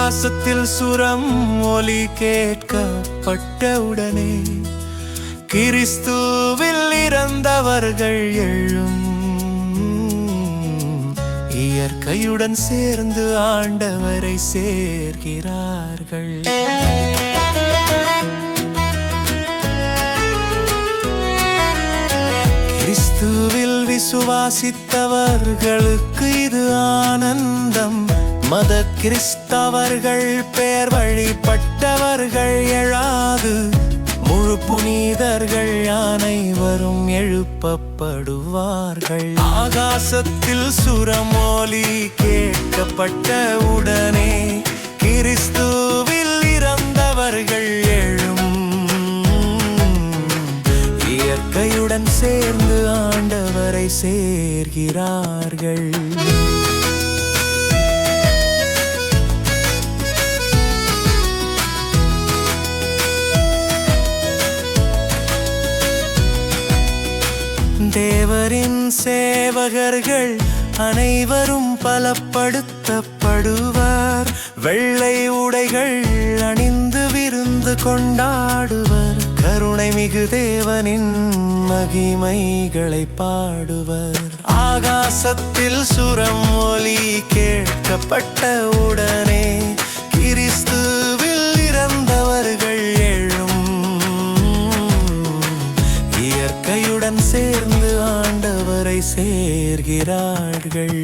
ஆகாசத்தில் சுரம் ஒலி கேட்கப்பட்டவுடனே கிறிஸ்துவில் இறந்தவர்கள் எழும். இயற்கையுடன் சேர்ந்து ஆண்டவரை சேர்கிறார்கள். கிறிஸ்துவில் விசுவாசித்தவர்களுக்கு இது ஆனந்தம். மத கிறிஸ்தவர்கள் பேர் வழிபட்டவர்கள் எழாது. முழு புனிதர்கள் அனைவரும் எழுப்பப்படுவார்கள். ஆகாசத்தில் சுரமொலி கேட்கப்பட்ட உடனே கிறிஸ்துவில் இறந்தவர்கள் எழும். இயற்கையுடன் சேர்ந்து ஆண்டவரை சேர்கிறார்கள். தேவரின் சேவகர்கள் அனைவரும் பலப்படுத்தப்படுவர். வெள்ளை உடைகள் அணிந்து விருந்து கொண்டாடுவர். கருணை மிகு தேவனின் மகிமைகளை பாடுவர். ஆகாசத்தில் சுரம் ஒலி கேட்கப்பட்ட உடனே கிறிஸ்துவில் இறந்தவர்கள் எழும். இயற்கையுடன் சேர்ந்து ஆண்டவரை சேர்கிறார்கள்.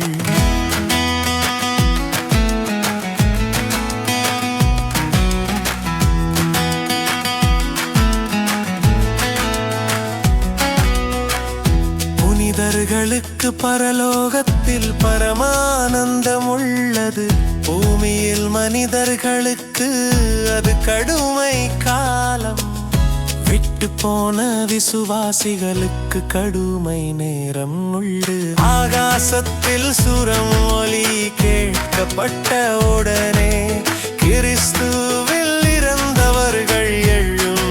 புனிதர்களுக்கு பரலோகத்தில் பரமானந்தம் உள்ளது. பூமியில் மனிதர்களுக்கு அது கடுமை காலம். விட்டு போன விசுவாசிகளுக்கு கடுமை நேரம் உண்டு. ஆகாசத்தில் சுரம் ஒலி கேட்கப்பட்ட உடனே கிறிஸ்துவில் இறந்தவர்கள் எழும்.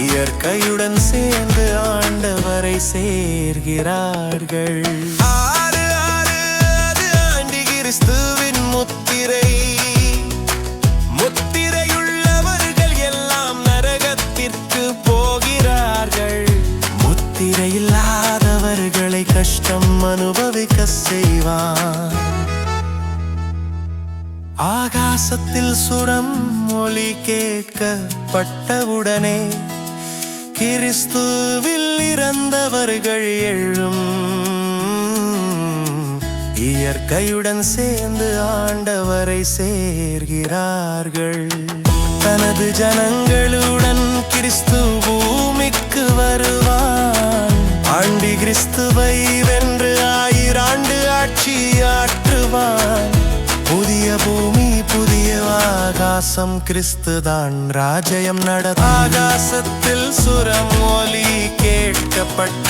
இயற்கையுடன் சேர்ந்து ஆண்டவரை சேர்கிறார்கள். ஆறு ஆறு அது ஆண்டி கிறிஸ்துவின் முத்திரை. முத்திரையில்லாதவர்களை கஷ்டம் அனுபவிக்க செய்வான். ஆகாசத்தில் சுரம் ஒலி கேட்கப்பட்டவுடனே கிறிஸ்துவில் இறந்தவர்கள் எழும். இயற்கையுடன் சேர்ந்து ஆண்டவரை சேர்கிறார்கள். தனது ஜனங்களுடன் கிறிஸ்து பூமிக்கு வருவான். ஆண்டி கிறிஸ்துவை வென்று 1000 ஆண்டு ஆட்சியாற்றுவான். புதிய பூமி புதிய ஆகாசம் கிறிஸ்துதான் ராஜ்யம் ஆகாசத்தில் சுரம் ஒலி கேட்கப்பட்ட